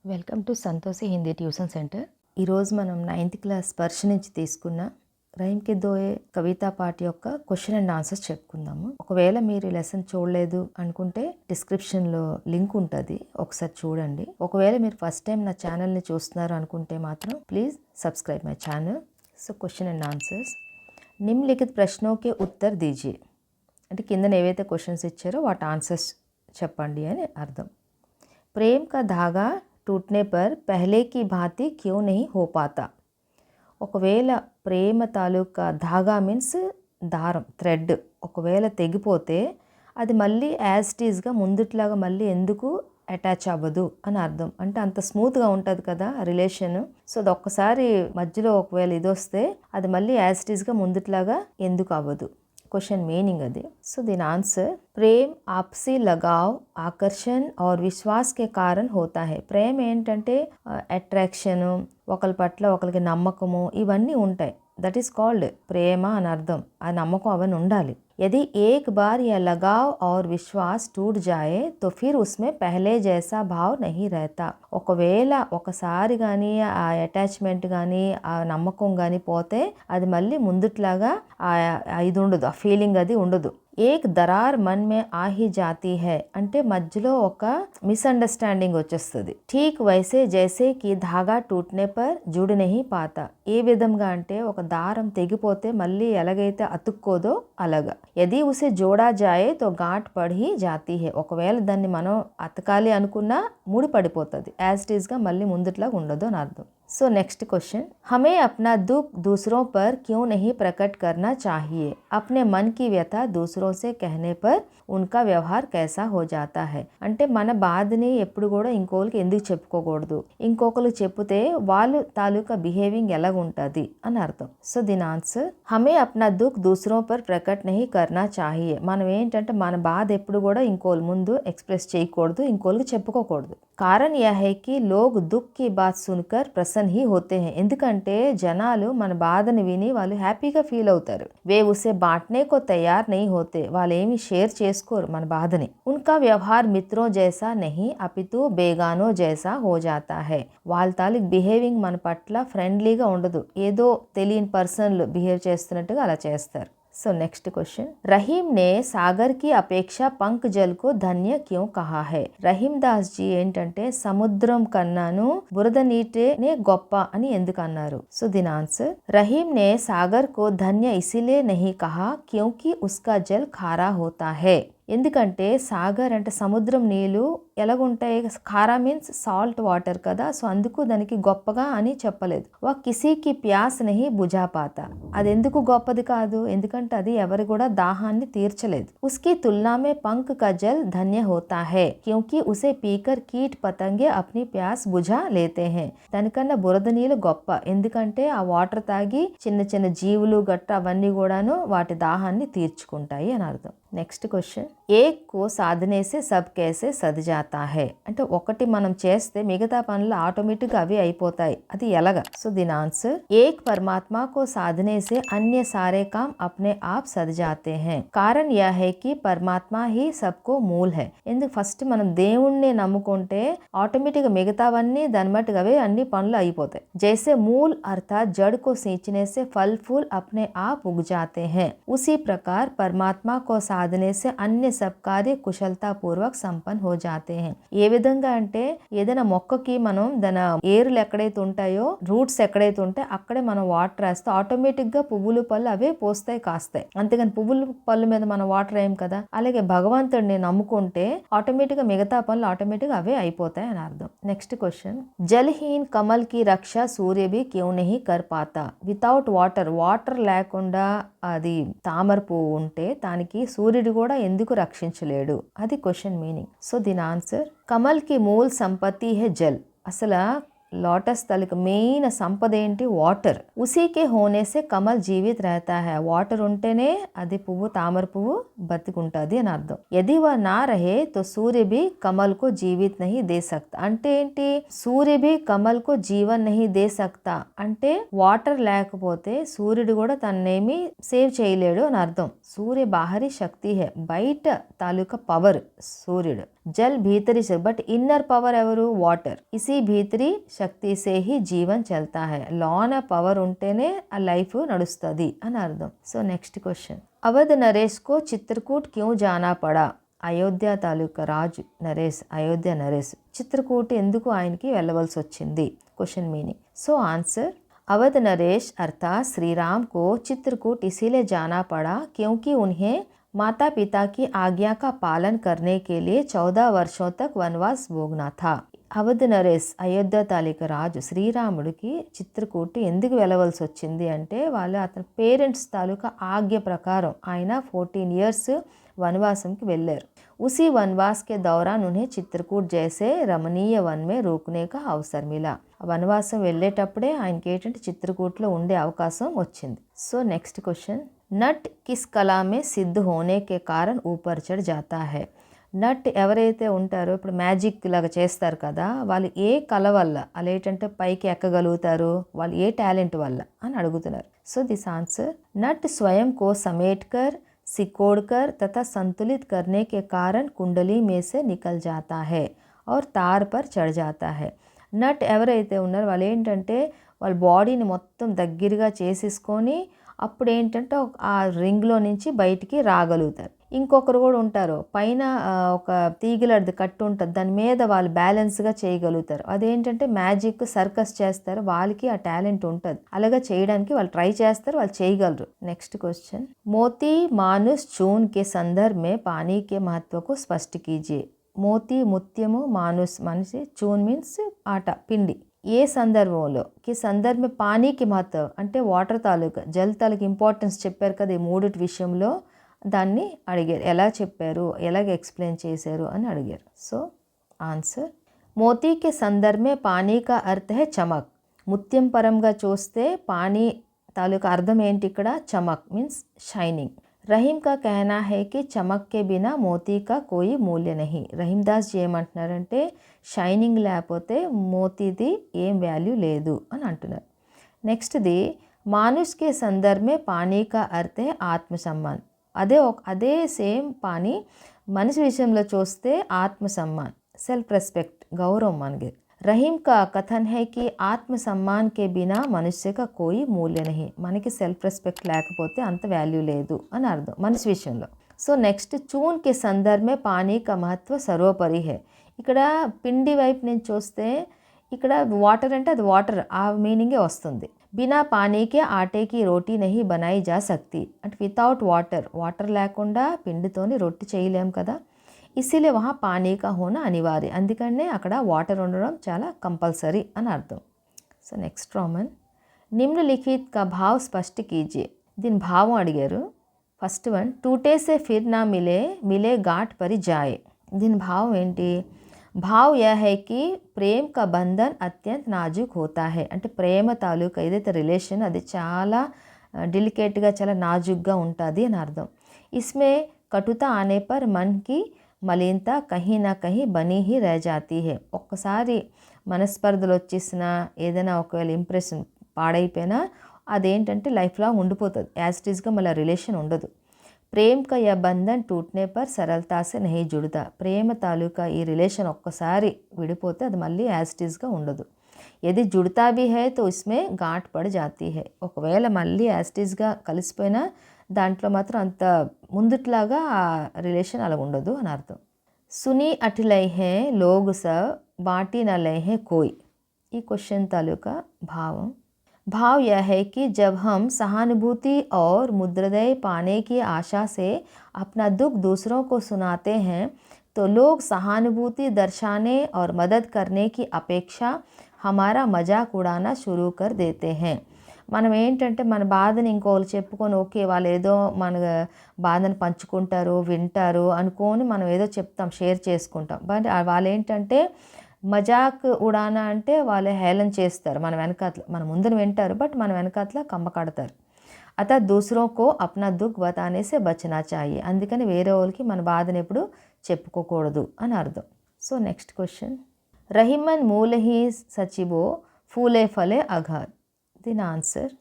Welcome to Santoshi Hindi tuition centre. ఈరోజు మనం 9th class స్పర్శ నుంచి తీసుకున్న రైమ్ కే దోయే కవితా పాట యొక్క క్వశ్చన్ అండ్ ఆన్సర్స్ చెప్పుకుందాము. ఒకవేళ మీరు ఈ లెసన్ చూడలేదు అనుకుంటే డిస్క్రిప్షన్లో లింక్ ఉంటుంది, ఒకసారి చూడండి. ఒకవేళ మీరు ఫస్ట్ టైం నా ఛానల్ని చూస్తున్నారు అనుకుంటే మాత్రం please subscribe my channel. So question and answers. నిమ్నలిఖిత ప్రశ్నోకే ఉత్తర్ దీజియే అంటే కిందన ఏవైతే క్వశ్చన్స్ ఇచ్చారో వాటి ఆన్సర్స్ చెప్పండి అని అర్థం. ప్రేమ్ కా ధాగా टूटने पर पहले की भांति क्यों नहीं हो पाता. ఒకవేళ ప్రేమ తాలూకా ధాగా మీన్స్ దారం, థ్రెడ్ ఒకవేళ తెగిపోతే అది మళ్ళీ యాజ్ ఇట్ ఈస్గా ముందుట్లాగా మళ్ళీ ఎందుకు అటాచ్ అవ్వదు అని అర్థం. అంటే అంత స్మూత్గా ఉంటుంది కదా రిలేషన్. సో అది ఒక్కసారి మధ్యలో ఒకవేళ ఇది వస్తే అది మళ్ళీ యాజ్ ఇట్ ఈస్గా ముందుట్లాగా ఎందుకు అవ్వదు. क्वेश्चन मीनिंग अदे. सो दिन आंसर प्रेम आपसी लगाव आकर्षण और विश्वास के कारण होता है. ప్రేమ ఏంటంటే అట్రాక్షన్, ఒకరి పట్ల ఒకరికి నమ్మకము ఇవన్నీ ఉంటాయి. దట్ ఈస్ కాల్డ్ ప్రేమ అని అర్థం. ఆ నమ్మకం అవన్నీ ఉండాలి. यदि एक बार यह लगाव और विश्वास टूट जाए तो फिर उसमें पहले जैसा भाव नहीं रहता. ఒకవేళ ఒకసారి కానీ ఆ అటాచ్మెంట్ కానీ ఆ నమ్మకం కానీ పోతే అది మళ్ళీ ముందుట్లాగా ఇది ఉండదు, ఆ ఫీలింగ్ అది ఉండదు. ఏక్ దరార్ మన్ మే ఆహి జాతి హై అంటే మధ్యలో ఒక మిస్అండర్స్టాండింగ్ వచ్చేస్తుంది. ఠీక్ వైసే జైసే కి ధాగా టూట్నే పర్ జుడ్ నహీ పాతా. ఏ విధంగా అంటే ఒక దారం తెగిపోతే మళ్ళీ ఎలాగైతే అతుక్కోదో అలాగా. యది ఉసే జోడా జాయే తో గాట్ పడి జాతి హై. ఒకవేళ దాన్ని మనం అతకాలి అనుకున్నా ముడి పడిపోతుంది, యాజ్ ఇట్ ఈస్గా మళ్ళీ ముందుట్లా ఉండదు అని అర్థం. So next question. हमें अपना दुख दूसरों पर क्यों नहीं प्रकट करना चाहिए. अपने मन की व्यथा दूसरों से कहने पर उनका व्यवहार कैसा हो जाता है. అంటే మన బాధని ఎప్పుడు కూడా ఇంకొకరికి ఎందుకు చెప్పుకోకూడదు, ఇంకొకరికి చెప్తే వాళ్ళు తాలూకా బిహేవింగ్ ఎలా ఉంటుంది అని అర్థం. సో దీని ఆన్సర్ హమే అప్నా దుఃఖ్ దూసరో పర్ ప్రకట్ నహీ కర్నా చాహియే. మనం ఏంటంటే మన బాధ ఎప్పుడు కూడా ఇంకోళ్ళ ముందు ఎక్స్ప్రెస్ చేయకూడదు, ఇంకోళ్ళకి చెప్పుకోకూడదు. కారణం యహ్ హై కి లోగ్ దుఃఖ్ కి బాత్ సున్కర్ ప్రసన్న హీ హోతే హై. ఎందుకంటే జనాలు మన బాధని విని వాళ్ళు హ్యాపీగా ఫీల్ అవుతారు. వే ఉసే బాంటనే కో తయార్ నహీ హోతే. వాళ్ళు ఏమి షేర్ చేసుకోరు మన బాధని. ఉన్కా వ్యవహార్ మిత్రో జైసా నహీ అపితు బేగానో జైసా హో జాతా హై. వాళ్ళ తాలూకు బిహేవింగ్ మన పట్ల ఫ్రెండ్లీగా ఉండదు, ఏదో తెలియని పర్సన్లు బిహేవ్ చేస్తున్నట్టుగా అలా చేస్తారు. So next question. రహీం నే సాగర్ కి అపేక్ష పంక్ జల్ కో ధన్య క్యూ కహా హై. రహీం దాస్ జీ ఏంటంటే సముద్రం కన్నాను బురద నీటినే గొప్ప అని ఎందుకు అన్నారు. సో దీని ఆన్సర్ రహీం నే సాగర్ కో ధన్య ఇసిలే నహీ కహా క్యూంకి ఉస్కా జల్ ఖారా హోతా హై. ఎందుకంటే సాగర్ అంటే సముద్రం నీళ్ళు ఎలాగుంటాయి, ఖారా మీన్స్ సాల్ట్ వాటర్ కదా, సో అందుకు దానికి గొప్పగా అని చెప్పలేదు. వా కిసీకి ప్యాస్ నహీ బుజా పాతా. అది ఎందుకు గొప్పది కాదు, ఎందుకంటే అది ఎవరి కూడా దాహాన్ని తీర్చలేదు. ఉస్కి తుల్నామే పంక్ కా జల్ ధన్య హోతా హై క్యూంకి ఉసే పీకర్ కీట్ పతంగే అప్ని ప్యాస్ బుజా లేతే హై. దానికన్నా బురద నీళ్ళు గొప్ప, ఎందుకంటే ఆ వాటర్ తాగి చిన్న చిన్న జీవులు గట్ట అవన్నీ కూడాను వాటి దాహాన్ని తీర్చుకుంటాయి అని అర్థం. Next question. ఏక్ కో సాధనేసే సబ్ కేసే సద్ జాతా హై. అంటే ఒకటి మనం చేస్తే మిగతా పనులు ఆటోమేటిక్గా అవి అయిపోతాయి, అది ఎలాగా. సో దీని ఆన్సర్ ఏక్ పరమాత్మా కో సాధనేసే అన్య సారే కామ్ అప్నే ఆప్ సద్ జాతే హై. కారణ్ యహ్ హై కి పరమాత్మా హీ సబ్కో మూల్ హై. ఎందుకు ఫస్ట్ మనం దేవుణ్ణి నమ్ముకుంటే ఆటోమేటిక్గా మిగతావన్నీ దాని మట్టుగా అవే అన్ని పనులు అయిపోతాయి. జైసే మూల్ అర్థాత్ జడ్ కో सींचने से फल फूल अपने आप उग जाते हैं, उसी प्रकार परमात्मा को సాధనే సే అన్య సబ్ కార్య కుశలతా పూర్వక్ సంపన్ హో జాతే హై. ఏ విధంగా అంటే ఏదైనా మొక్కకి మనం దాని ఏరులు ఎక్కడైతే ఉంటాయో, రూట్స్ ఎక్కడైతే ఉంటాయో అక్కడే మనం వాటర్ వేస్తే ఆటోమేటిక్ గా పువ్వులు పళ్ళు అవే పోస్తాయి, కాస్తాయి. అంతేగాని పువ్వులు పళ్ళు మీద మనం వాటర్ వేయం కదా. అలాగే భగవంతుడిని నమ్ముకుంటే ఆటోమేటిక్ గా మిగతా పనులు ఆటోమేటిక్ గా అవే అయిపోతాయి అని అర్థం. Next question. జల్హీన్ కమల్ కి రక్ష సూర్య భీ క్యూ నహీ కర్ పాతా. వితౌట్ వాటర్, వాటర్ లేకుండా అది తామర పువ్వు ఉంటే దానికి సూర్యుడు కూడా ఎందుకు రక్షించలేడు, అది క్వశ్చన్ మీనింగ్. సో దీని ఆన్సర్ కమల్ కి మూల్ సంపత్తి హే జల్. అసలు లోటస్ తలకి మెయిన్ సంపద ఏంటి, వాటర్. ఉసీకే హోనేసే కమల్ జీవిత్ रहता है. వాటర్ ఉంటేనే అది పువ్వు, తామర పువ్వు బతికుంటుంది అని అర్థం. యది వా నా రహే తో సూర్య భీ కమల్ కో జీవిత్ నహీ దే సక్తా. అంటే ఏంటి, సూర్య భీ కమల్ కో జీవన్ నహీ దే సక్తా అంటే వాటర్ లేకపోతే సూర్యుడు కూడా తన్నేమి సేవ్ చేయలేడు అని అర్థం. సూర్య బాహరీ శక్తి హే, బయట తాలూకా పవర్ సూర్యుడు. జల్ భీతరి బట్ ఇన్నర్ పవర్ ఎవరు వాటర్ ఇసి భీతరి శక్తి సే హీ జీవన్ చల్తా హై లోన పవర్ ఉంటేనే ఆ లైఫ్ నడుస్తుంది అని అర్థం సో నెక్స్ట్ క్వశ్చన్ అవధ్ నరేష్ కో చిత్రకూట్ క్యూ జానా పడా అయోధ్య తాలూకా రాజు నరేష్ అయోధ్య నరేష్ చిత్రకూట్ ఎందుకు ఆయనకి వెళ్ళవలసి వచ్చింది question meaning so answer Awadh नरेश अर्थात श्री राम को चित्रकूट इसीलिए जाना पड़ा क्योंकि उन्हें माता पिता की आज्ञा का पालन करने के लिए 14 वर्षों तक वनवास भोगना था అవధ్ నరేష్ అయోధ్య తాలూకా రాజు శ్రీరాముడికి చిత్రకూటి ఎందుకు వెళ్ళవలసి వచ్చింది అంటే వాళ్ళు అతని పేరెంట్స్ తాలూకా ఆజ్ఞ ప్రకారం ఆయన 14 years वनवासंకి వెళ్ళారు उसी वनवास के दौरान उन्हें चित्रकूट जैसे रमणीय वन में रुकने का अवसर मिला వనవాసం వెళ్ళేటప్పుడే ఆయనకి ఏంటంటే చిత్రకూట్లో ఉండే అవకాశం వచ్చింది సో నెక్స్ట్ క్వశ్చన్ నట్ కిస్ కళా మే సిద్ధ హోనే కే కారణ్ ఊపర్ చढ़ जाता है నట్ ఎవరైతే ఉంటారో ఇప్పుడు మ్యాజిక్ లాగా చేస్తారు కదా వాళ్ళు ఏ కళ వల్ల అలా ఏంటంటే పైకి ఎక్కగలుగుతారు వాళ్ళు ఏ టాలెంట్ వల్ల అని అడుగుతున్నారు సో దిస్ ఆన్సర్ నట్ స్వయం కో समेटकर सिकोड़कर तथा संतुलित करने के कारण कुंडली में से निकल जाता है और तार पर चढ़ जाता है నట్ ఎవరైతే ఉన్నారో వాళ్ళు ఏంటంటే వాళ్ళ బాడీని మొత్తం దగ్గరగా చేసేసుకొని అప్పుడు ఏంటంటే ఆ రింగ్లో నుంచి బయటికి రాగలుగుతారు ఇంకొకరు కూడా ఉంటారు పైన ఒక తీగలది కట్టు ఉంటుంది దాని మీద వాళ్ళు బ్యాలెన్స్గా చేయగలుగుతారు అదేంటంటే మ్యాజిక్ సర్కస్ చేస్తారు వాళ్ళకి ఆ టాలెంట్ ఉంటుంది అలాగా చేయడానికి వాళ్ళు ట్రై చేస్తారు వాళ్ళు చేయగలరు నెక్స్ట్ క్వశ్చన్ మోతీ మానుస్ చూన్ కే సందర్భ మే పానీ కే మహత్వకు స్పష్ట కీజియే మోతీ ముత్యము మానుస్ మనిషి చూన్ మీన్స్ ఆట పిండి ఏ సందర్భంలో కి సందర్భ పానీకి మహత్వం అంటే వాటర్ తాలూకా జల్ తాలూకా ఇంపార్టెన్స్ చెప్పారు కదా ఈ మూడిటి విషయంలో దాన్ని అడిగారు ఎలా చెప్పారు ఎలాగ ఎక్స్ప్లెయిన్ చేశారు అని అడిగారు సో ఆన్సర్ మోతీకి సందర్భమే పానీ కా అర్థ హై చమక్ ముత్యం పరంగా చూస్తే పానీ తాలూకా అర్థం ఏంటి ఇక్కడ చమక్ మీన్స్ షైనింగ్ రహీం కా कहना है कि चमक के बिना मोती का कोई मूल्य नहीं రహీం దాస్ జీ ఏమంటున్నారంటే షైనింగ్ లేకపోతే మోతీది ఏం వాల్యూ లేదు అని అంటున్నారు నెక్స్ట్ది మానుష్ కే సందర్భ మే పానీ కా అర్థ హై ఆత్మసమ్మాన్ అదే సేమ్ పానీ మనిషి విషయంలో చూస్తే ఆత్మసమ్మాన్ సెల్ఫ్ రెస్పెక్ట్ గౌరవం మనకి రహీం కా కథన్ హై కి ఆత్మసమ్మాన్ కే బినా మనుష్య కా కోయి మూల్య నహి మనకి సెల్ఫ్ రెస్పెక్ట్ లేకపోతే అంత వాల్యూ లేదు అని అర్థం మనిషి విషయంలో సో నెక్స్ట్ చూన్ కే సందర్భ మే పానీ కా మహత్వ సర్వోపరి హై ఇక్కడ పిండి వైపు నుంచి చూస్తే ఇక్కడ వాటర్ అంటే అది వాటర్ ఆ మీనింగే వస్తుంది బినా పానీకే ఆటేకి రోటీ నహి బనాయి జా సక్తి అంటే వితౌట్ వాటర్ లేకుండా పిండితోని రొట్టి చేయలేం కదా ఇసిలే వహా పానీ కా హోనా అనివార్య అందుకనే అక్కడ వాటర్ ఉండడం చాలా కంపల్సరీ అని అర్థం సో నెక్స్ట్ రోమన్ నిమ్నలిఖిత్ కా భావ్ స్పష్ట కీజియే దీని భావం అడిగారు ఫస్ట్ వన్ టూటే సే ఫిర్ నా మిలే ఘాట్ పరి జాయే దీని భావం ఏంటి భావ్ యह है कि ప్రేమ్ కా బంధన్ అత్యంత నాజుక్ హోతా హై అంటే ప్రేమ తాలూకా ఏదైతే రిలేషన్ అది చాలా డెలికేట్గా చాలా నాజుక్గా ఉంటుంది అని అర్థం ఇస్మే కటుత ఆనే పర్ మన్ కి మలినత కహీ నా కహీ బనీ హీ రह जाती है ఒక్కసారి మనస్పర్ధలు వచ్చేసిన ఏదైనా ఒకవేళ ఇంప్రెషన్ పాడైపోయినా అదేంటంటే లైఫ్లో ఉండిపోతుంది యాజ్ ఇట్ ఈస్గా మళ్ళీ రిలేషన్ ఉండదు ప్రేమ్ కా యह బంధన్ టూట్నే పర్ సరళతా సే నహీ జుడతా ప్రేమ తాలూకా ఈ రిలేషన్ ఒక్కసారి విడిపోతే అది మళ్ళీ యాజ్ ఇట్ ఈస్గా ఉండదు యది జుడతా భీ హై తో ఇస్మే గాంట్ పడ్ జాతీ హై ఒకవేళ మళ్ళీ యాజ్ ఇట్ ఈస్గా కలిసిపోయినా దాంట్లో మాత్రం అంత ముందుట్లాగా ఆ రిలేషన్ అలా ఉండదు అని అర్థం సునీ అటిలై హే లోగ్ స బాటి నలై హే కోయ్ ఈ క్వశ్చన్ తాలూకా భావం भाव यह है कि जब हम सहानुभूति और मुद्रदय पाने की आशा से अपना दुख दूसरों को सुनाते हैं तो लोग सहानुभूति दर्शाने और मदद करने की अपेक्षा हमारा मजाक उड़ाना शुरू कर देते हैं మనం ఏంటంటే మన బాధని ఇంకోళ్ళు చెప్పుకొని ఓకే వాళ్ళు ఏదో మన బాధను పంచుకుంటారు వింటారు అనుకొని మనం ఏదో చెప్తాం షేర్ చేసుకుంటాం బట్ వాళ్ళు ఏంటంటే మజాక్ ఉడానా అంటే వాళ్ళు హేళన చేస్తారు మన వెనకాతల మన ముందున వింటారు బట్ మన వెనకాతల కమ్మ కడతారు అత దూసరో కో అప్నా దుఃఖ్ బతానే సే బచనా చాయి అందుకని వేరే వాళ్ళకి మన బాధను ఎప్పుడు చెప్పుకోకూడదు అని అర్థం సో నెక్స్ట్ క్వశ్చన్ రహిమన్ మూలహి సచిబో ఫూలే ఫలే అఘాద్ దీని ఆన్సర్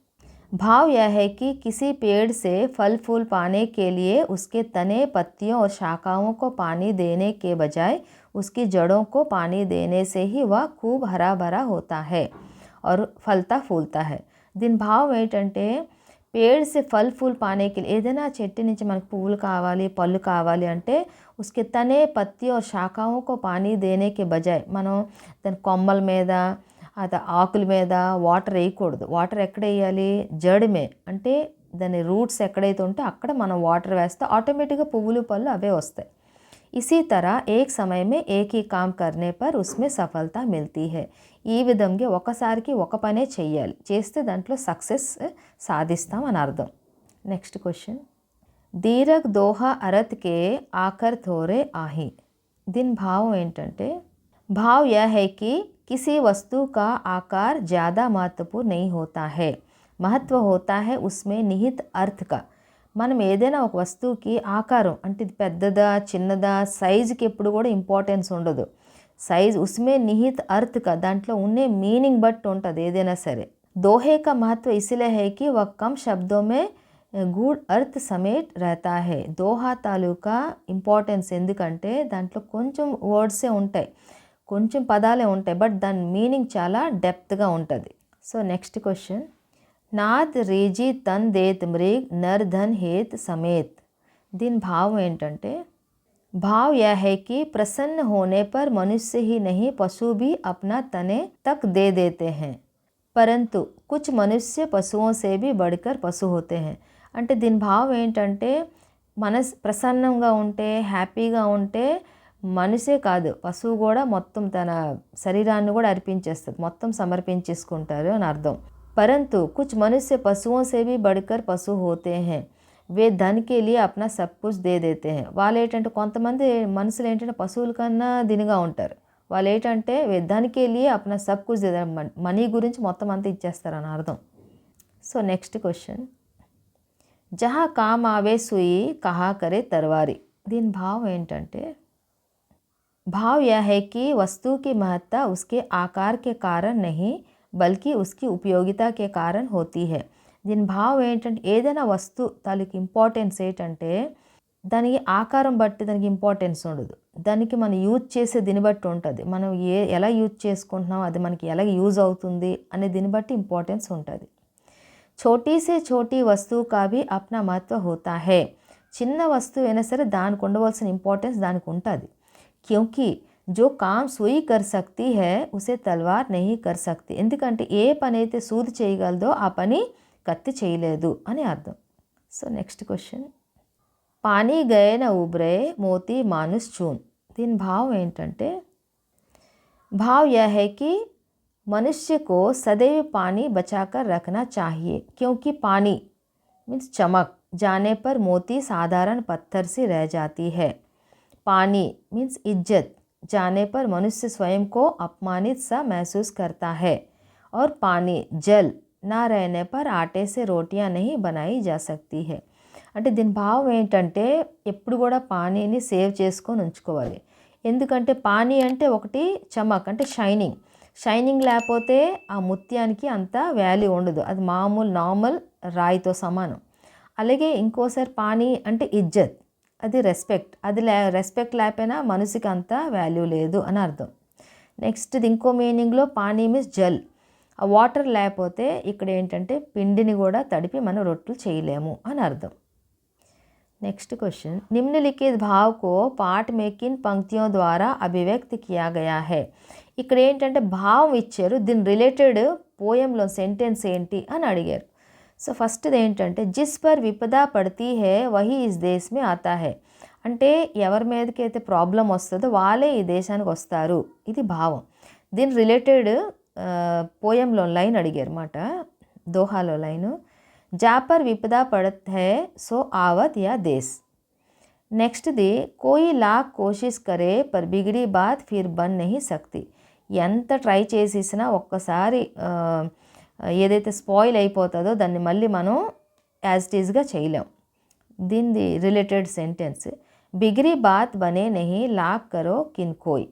भाव यह है कि किसी पेड़ से फल फूल पाने के लिए उसके तने पत्तियों और शाखाओं को पानी देने के बजाय उसकी जड़ों को पानी देने से ही वह खूब हरा भरा होता है और फलता फूलता है. దీని భావం ఏంటంటే పేड़ से फल फूल पाने के लिए ఏదైనా చెట్టు నుంచి మనకు పువ్వులు కావాలి పళ్ళు కావాలి అంటే उसके तने पत्ती और शाखाओं को पानी देने के बजाय మనం దాని కొమ్మల మీద అది ఆకుల మీద వాటర్ వేయకూడదు. వాటర్ ఎక్కడ వేయాలి? జడమే అంటే దాని రూట్స్ ఎక్కడైతే ఉంటే అక్కడ మనం వాటర్ వేస్తే ఆటోమేటిక్గా పువ్వులు పళ్ళు అవే వస్తాయి. इसी तरह एक समय में एक ही काम करने पर उसमें सफलता मिलती है. ఈ విధంగా ఒకసారికి ఒక పనే చెయ్యాలి, చేస్తే దాంట్లో సక్సెస్ సాధిస్తాం అని అర్థం. Next question. దీరగ్ దోహా అరత్ కే ఆకర్ థోరే ఆహి. దీని భావం ఏంటంటే भाव यह है कि किसी वस्तु का आकार ज़्यादा महत्वपूर्ण नहीं होता है, महत्व होता है उसमें निहित अर्थ का. మనం ఏదైనా ఒక వస్తువుకి ఆకారం అంటే ఇది పెద్దదా చిన్నదా సైజుకి ఎప్పుడు కూడా ఇంపార్టెన్స్ ఉండదు. సైజ్ ఉస్మే నిహిత్ అర్త్ కా దాంట్లో ఉండే మీనింగ్ బట్టి ఉంటుంది ఏదైనా సరే. दोहे का महत्व इसलिए है कि वह कम शब्दों में गूढ़ अर्थ समेट रहता है. దోహా తాలూకా ఇంపార్టెన్స్ ఎందుకంటే దాంట్లో కొంచెం వర్డ్సే ఉంటాయి, కొంచెం పదాలే ఉంటాయి, బట్ దాని మీనింగ్ చాలా డెప్త్గా ఉంటుంది. So next question. నాద్ రీజీ తన్ దేత్ మృగ్ నర్ ధన్ హేత్ సమేత్. దీని భావం ఏంటంటే भाव यह है कि प्रसन्न होने पर मनुष्य ही नहीं पशु भी अपना तने तक दे देते हैं, परंतु कुछ मनुष्य पशुओं से भी बढ़कर पशु होते हैं. అంటే దీని భావం ఏంటంటే మనసు ప్రసన్నంగా ఉంటే హ్యాపీగా ఉంటే మనిషే కాదు పశువు కూడా మొత్తం తన శరీరాన్ని కూడా అర్పించేస్తుంది, మొత్తం సమర్పించేసుకుంటారు అని అర్థం. परंतु कुछ मनुष्य पशुओं से भी बढ़कर पशु होते हैं, వే ధన్ కే లియే అప్నా సబ్ కుచ్ దే దేతే హై. వాళ్ళు ఏంటంటే కొంతమంది మనుషులు ఏంటంటే పశువుల కన్నా దినిగా ఉంటారు. వాళ్ళు ఏంటంటే వే ధన్ కే లియే అప్నా సబ్ కుచ్ దే, మనీ గురించి మొత్తం అంతా ఇచ్చేస్తారని అర్థం. So next question. జహా కామ్ ఆవే సుయి కహా కరే తర్వారి. దీని భావం ఏంటంటే भाव यह है कि वस्तु की महत्ता उसके आकार के कारण नहीं बल्कि उसकी उपयोगिता के कारण होती है. దీని భావం ఏంటంటే ఏదైనా వస్తువు దానికి ఇంపార్టెన్స్ ఏంటంటే దానికి ఆకారం బట్టి దానికి ఇంపార్టెన్స్ ఉండదు, దానికి మనం యూజ్ చేసే దీన్ని బట్టి ఉంటుంది. మనం ఎలా యూజ్ చేసుకుంటున్నాం అది మనకి ఎలా యూజ్ అవుతుంది అనే దీన్ని బట్టి ఇంపార్టెన్స్ ఉంటుంది. छोटी से छोटी वस्तु का भी अपना महत्व होता है. చిన్న వస్తువు అయినా సరే దానికి ఉండవలసిన ఇంపార్టెన్స్ దానికి ఉంటుంది. क्योंकि जो काम सुई कर सकती है उसे तलवार नहीं कर सकती. ఎందుకంటే ఏ పని అయితే సూది చేయగలదో ఆ పని కత్తి చేయలేదు అని అర్థం. So next question. పానీ గయే న ఉబ్రే మోతీ మానుస్ చూన్. దీని భావం ఏంటంటే भाव यह है कि मनुष्य को सदैव पानी बचाकर रखना चाहिए, क्योंकि पानी मीन्स चमक जाने पर मोती साधारण पत्थर से रह जाती है. पानी मीन्स इज्जत जाने पर मनुष्य स्वयं को अपमानित सा महसूस करता है, और पानी जल ना रहने पर आटे से रोटियां नहीं बनाई जा सकती है. అంటే దీని భావం ఏంటంటే ఎప్పుడు కూడా పానీని సేవ్ చేసుకొని ఉంచుకోవాలి. ఎందుకంటే పానీ అంటే ఒకటి చమక్ అంటే షైనింగ్, షైనింగ్ లేకపోతే ఆ ముత్యానికి అంత వాల్యూ ఉండదు, అది మామూలు నార్మల్ రాయితో సమానం. అలాగే ఇంకోసారి పానీ అంటే ఇజ్జత్, అది రెస్పెక్ట్, అది రెస్పెక్ట్ లేకపోయినా మనిషికి అంత వాల్యూ లేదు అని అర్థం. నెక్స్ట్ ఇంకో మీనింగ్లో పానీ మీన్స్ జల్, ఆ వాటర్ లేకపోతే ఇక్కడ ఏంటంటే పిండిని కూడా తడిపి మనం రొట్టెలు చేయలేము అని అర్థం. Next question. निम्नलिखित भाव को पाठ में किन पंक्तियों द्वारा अभिव्यक्त किया गया है. ఇక్కడ ఏంటంటే భావం ఇచ్చారు, దీని రిలేటెడ్ పోయంలో సెంటెన్స్ ఏంటి అని అడిగారు. సో ఫస్ట్ది ఏంటంటే జిస్ పర్ విపదా పడతీ హే వహీ ఇస్ దేశ్ మే ఆతా హే. అంటే ఎవరి మీదకి అయితే ప్రాబ్లం వస్తుందో వాళ్ళే ఈ దేశానికి వస్తారు, ఇది భావం. దీని రిలేటెడ్ పోయంలో లైన్ అడిగారు అన్నమాట, దోహాలో లైను. जा पर विपदा पड़त है सो आवत या देश. नेक्स्ट दी कोई लाख कोशिश करे पर बिगड़ी बात फिर बन नहीं सकती. ఎంత ట్రై చేసేసినా ఒక్కసారి ఏదైతే స్పాయిల్ అయిపోతుందో దాన్ని మళ్ళీ మనం యాజ్ ఇట్ ఈజ్గా చేయలేం. దీని రిలేటెడ్ సెంటెన్స్ బిగड़ी बात बने नहीं लाख करो किन कोई.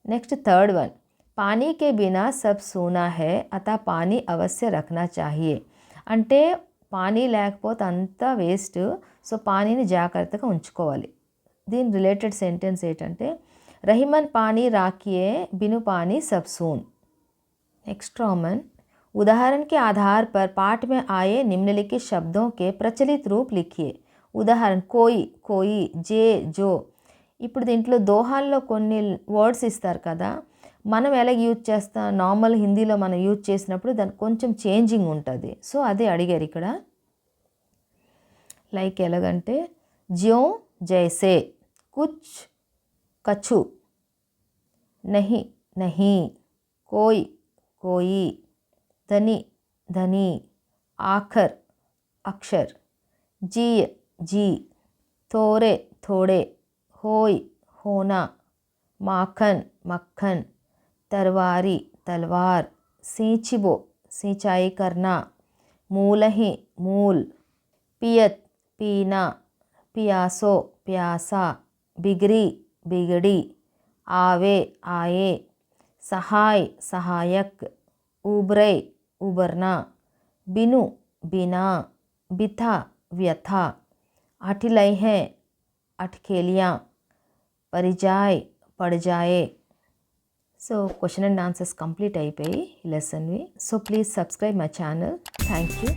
नेक्स्ट थर्ड वन पानी के बिना सब सूना है अतः पानी अवश्य रखना चाहिए. అంటే పానీ లేకపోతే అంతా వేస్ట్. సో పానీని జాగ్రత్తగా ఉంచుకోవాలి. దీని రిలేటెడ్ సెంటెన్స్ ఏంటంటే రహిమన్ పానీ రాకియే బిनु पानी सब सून। नेक्स्ट रॉमन उदाहरण के आधार पर पाठ में आए निम्नलिखित शब्दों के प्रचलित रूप लिखिए। ఉదాహరణ కోయి కోయి, జే జో. ఇప్పుడు దీంట్లో దోహాల్లో కొన్ని వర్డ్స్ ఇస్తారు కదా, మనం ఎలా యూజ్ చేస్తాం, నార్మల్ హిందీలో మనం యూజ్ చేసినప్పుడు దానికి కొంచెం చేంజింగ్ ఉంటుంది. సో అదే అడిగారు ఇక్కడ. లైక్ ఎలాగంటే జ్యో జైసే, కుచ్ కछु, नहीं नहीं, कोई कोई, धनी धनी, आखर अक्षर, जी जी, थोड़े थोड़े, होय होना, माखन मक्खन, तरवारी तलवार, सींचिबो सिंचाई करना, मूलही मूल, पियत पीना, पियासो प्यासा, बिगड़ी बिगड़ी, आवे आए, सहाय सहायक, उबरे उबरना, बिनु बिना, बिथा व्यथा, अठिलय है अटखेलियाँ, परिजाय पड़ जाए. So question and answers complete అయిపోయి లెసన్వి. So please subscribe my channel. Thank you.